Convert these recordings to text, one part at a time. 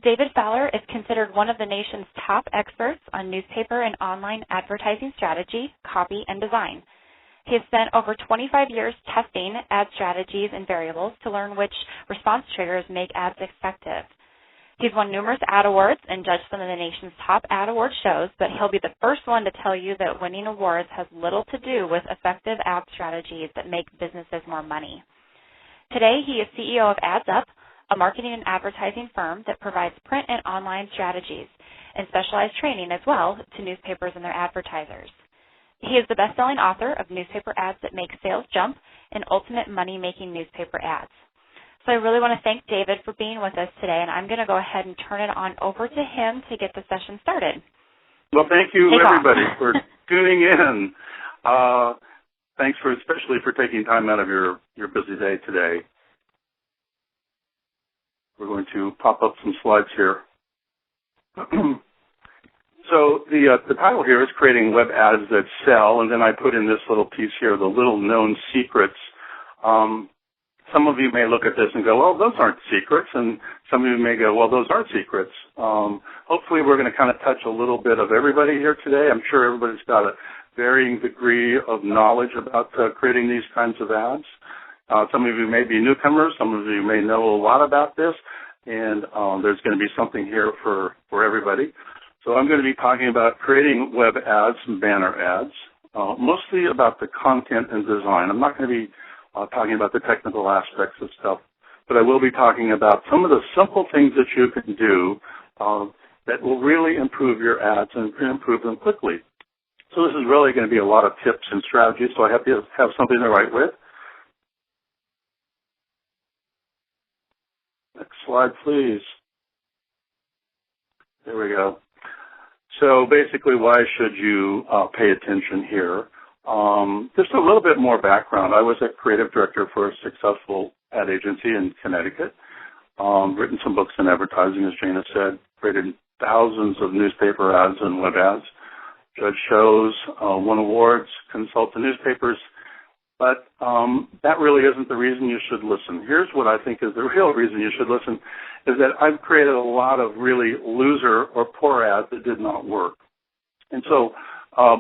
David Fowler is considered one of the nation's top experts on newspaper and online advertising strategy, copy, and design. He has spent over 25 years testing ad strategies and variables to learn which response triggers make ads effective. He's won numerous ad awards and judged some of the nation's top ad award shows, but he'll be the first one to tell you that winning awards has little to do with effective ad strategies that make businesses more money. Today, he is CEO of Ads Up, a marketing and advertising firm that provides print and online strategies and specialized training as well to newspapers and their advertisers. He is the best-selling author of Newspaper Ads That Make Sales Jump and Ultimate Money-Making Newspaper Ads. So I really want to thank David for being with us today, and I'm going to go ahead and turn it on over to him to get the session started. Well, thank you, everybody, for tuning in. Thanks especially for taking time out of your busy day today. We're going to pop up some slides here. So the title here is Creating Web Ads That Sell, and then I put in this little piece here, the little known secrets. Some of you may look at this and go, well, those aren't secrets, and some of you may go, well, those are secrets. Hopefully we're going to kind of touch a little bit of everybody here today. I'm sure everybody's got a varying degree of knowledge about creating these kinds of ads. Some of you may be newcomers. Some of you may know a lot about this, and there's going to be something here for everybody. So I'm going to be talking about creating web ads and banner ads, mostly about the content and design. I'm not going to be talking about the technical aspects of stuff, but I will be talking about some of the simple things that you can do that will really improve your ads and improve them quickly. So this is really going to be a lot of tips and strategies, so I have to have something to write with. Next slide, please. There we go. So basically, why should you pay attention here? Just a little bit more background. I was a creative director for a successful ad agency in Connecticut, written some books in advertising, as Jana said, created thousands of newspaper ads and web ads, judged shows, won awards, consulted newspapers. But that really isn't the reason you should listen. Here's what I think is the real reason you should listen, is that I've created a lot of really loser or poor ads that did not work. And so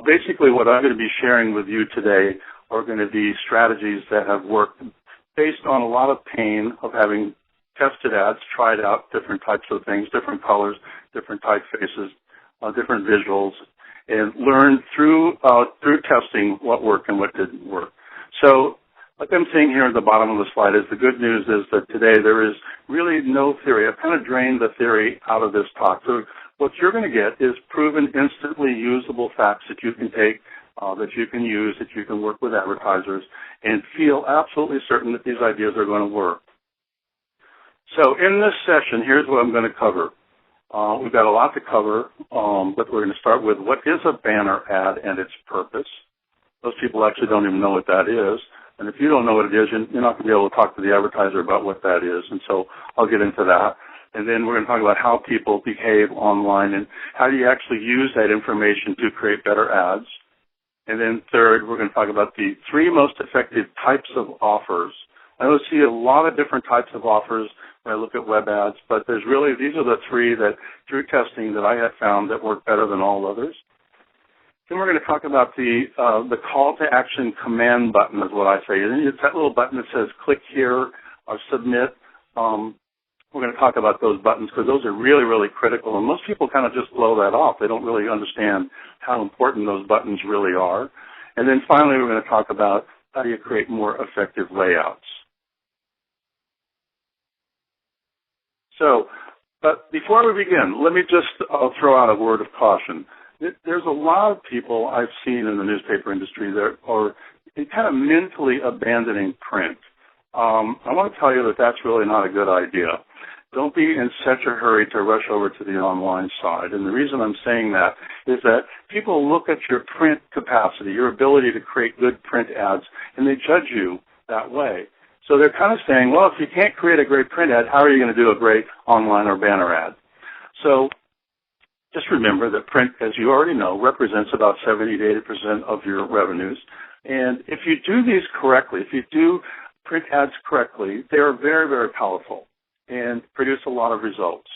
basically what I'm going to be sharing with you today are going to be strategies that have worked based on a lot of pain of having tested ads, tried out different types of things, different colors, different typefaces, different visuals, and learned through testing what worked and what didn't work. So like I'm saying here at the bottom of the slide is the good news is that today there is really no theory. I've kind of drained the theory out of this talk. So what you're going to get is proven instantly usable facts that you can take, that you can use, that you can work with advertisers and feel absolutely certain that these ideas are going to work. So in this session, here's what I'm going to cover. We've got a lot to cover, but we're going to start with what is a banner ad and its purpose. Most people actually don't even know what that is. And if you don't know what it is, you're not going to be able to talk to the advertiser about what that is. And so I'll get into that. And then we're going to talk about how people behave online and how do you actually use that information to create better ads. And then third, we're going to talk about the three most effective types of offers. I don't see a lot of different types of offers when I look at web ads, but these are the three that through testing that I have found that work better than all others. Then we're going to talk about the call to action command button is what I say. And it's that little button that says click here or submit. We're going to talk about those buttons because those are really, really critical. And most people kind of just blow that off. They don't really understand how important those buttons really are. And then finally, we're going to talk about how do you create more effective layouts. So, but before we begin, let me just throw out a word of caution. There's a lot of people I've seen in the newspaper industry that are kind of mentally abandoning print. I want to tell you that that's really not a good idea. Don't be in such a hurry to rush over to the online side. And the reason I'm saying that is that people look at your print capacity, your ability to create good print ads, and they judge you that way. So they're kind of saying, well, if you can't create a great print ad, how are you going to do a great online or banner ad? So just remember that print, as you already know, represents about 70 to 80% of your revenues. And if you do these correctly, if you do print ads correctly, they are very, very powerful and produce a lot of results.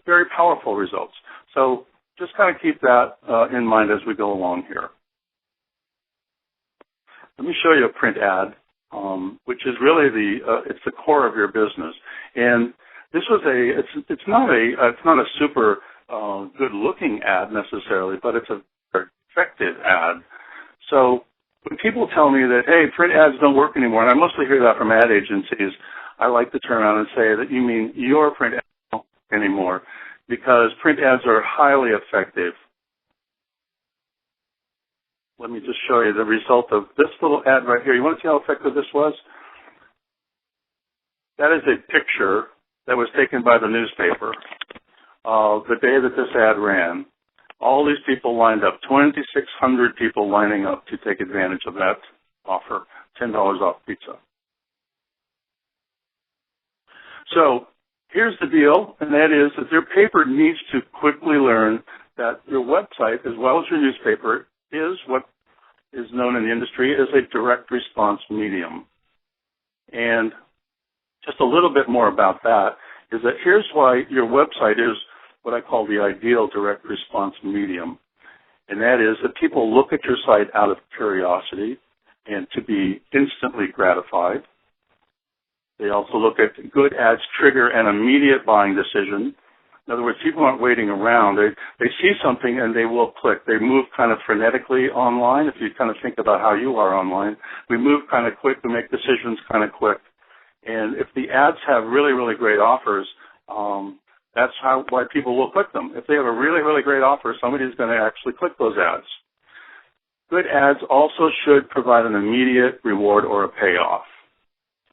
very powerful results. So just kind of keep that in mind as we go along here. Let me show you a print ad, which is really it's the core of your business. And this was it's not a super good looking ad necessarily, but it's a very effective ad. So when people tell me that, hey, print ads don't work anymore, and I mostly hear that from ad agencies, I like to turn around and say that you mean your print ads don't work anymore, because print ads are highly effective. Let me just show you the result of this little ad right here. You want to see how effective this was? That is a picture that was taken by the newspaper the day that this ad ran. All these people lined up, 2,600 people lining up to take advantage of that offer, $10 off pizza. So here's the deal, and that is that your paper needs to quickly learn that your website, as well as your newspaper, is what is known in the industry as a direct response medium. And just a little bit more about that is that here's why your website is what I call the ideal direct response medium. And that is that people look at your site out of curiosity and to be instantly gratified. They also look at good ads trigger an immediate buying decision. In other words, people aren't waiting around. They see something and they will click. They move kind of frenetically online. If you kind of think about how you are online, we move kind of quick. We make decisions kind of quick. And if the ads have really, really great offers, that's why people will click them. If they have a really, really great offer, somebody's going to actually click those ads. Good ads also should provide an immediate reward or a payoff.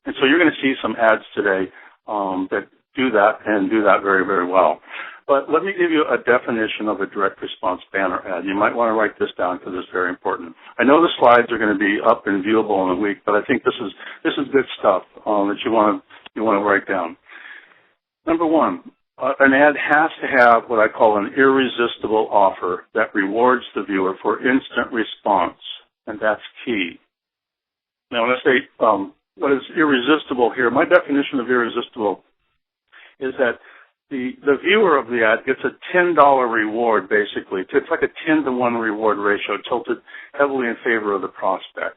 And so you're going to see some ads today that do that and do that very, very well. But let me give you a definition of a direct response banner ad. You might want to write this down because it's very important. I know the slides are going to be up and viewable in a week, but I think this is good stuff that you want to write down. Number one, an ad has to have what I call an irresistible offer that rewards the viewer for instant response, and that's key. Now, when I say what is irresistible here, my definition of irresistible is that the viewer of the ad gets a $10 reward, basically. It's like a 10-to-1 reward ratio tilted heavily in favor of the prospect.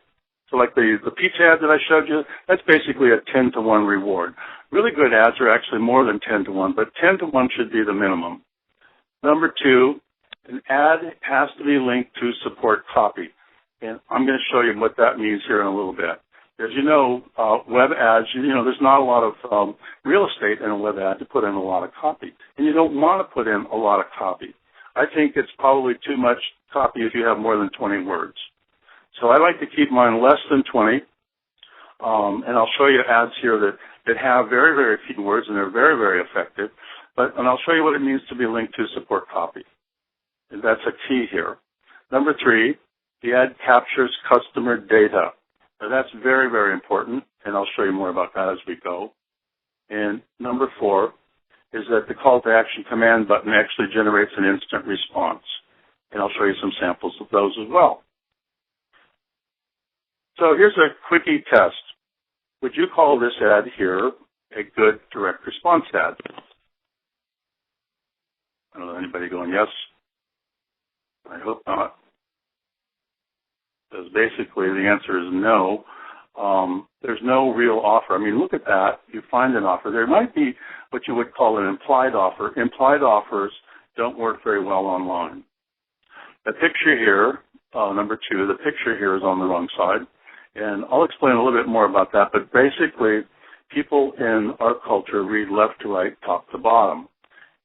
So like the pizza ad that I showed you, that's basically a 10-to-1 reward. Really good ads are actually more than 10-to-1, but 10-to-1 should be the minimum. Number two, an ad has to be linked to support copy. And I'm going to show you what that means here in a little bit. As you know, web ads, there's not a lot of real estate in a web ad to put in a lot of copy. And you don't want to put in a lot of copy. I think it's probably too much copy if you have more than 20 words. So I like to keep mine less than 20. And I'll show you ads here that have very, very few words, and they're very, very effective. And I'll show you what it means to be linked to support copy. And that's a key here. Number three, the ad captures customer data. Now, that's very, very important, and I'll show you more about that as we go. And number four is that the call to action command button actually generates an instant response. And I'll show you some samples of those as well. So here's a quickie test. Would you call this ad here a good direct response ad? I don't know, anybody going yes? I hope not. Because basically the answer is no. There's no real offer. I mean, look at that. You find an offer. There might be what you would call an implied offer. Implied offers don't work very well online. The picture here, number two, the picture here is on the wrong side. And I'll explain a little bit more about that. But basically, people in our culture read left to right, top to bottom.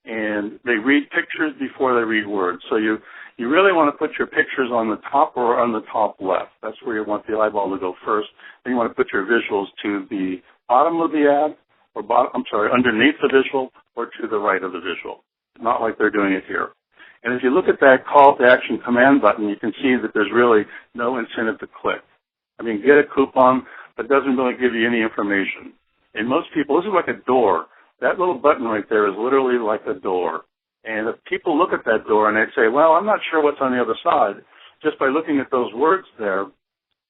And they read pictures before they read words. So you really want to put your pictures on the top or on the top left. That's where you want the eyeball to go first. Then you want to put your visuals to the bottom of the ad, or underneath the visual, or to the right of the visual. Not like they're doing it here. And if you look at that call to action command button, you can see that there's really no incentive to click. I mean, get a coupon, but it doesn't really give you any information. And most people, this is like a door. That little button right there is literally like a door. And if people look at that door and they say, well, I'm not sure what's on the other side, just by looking at those words there,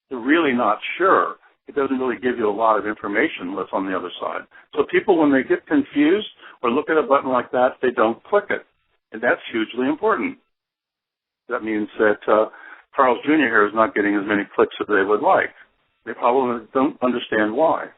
they're really not sure. it doesn't really give you a lot of information what's on the other side. So people, when they get confused or look at a button like that, they don't click it. And that's hugely important. That means that Carl's Jr. here is not getting as many clicks as they would like. They probably don't understand why.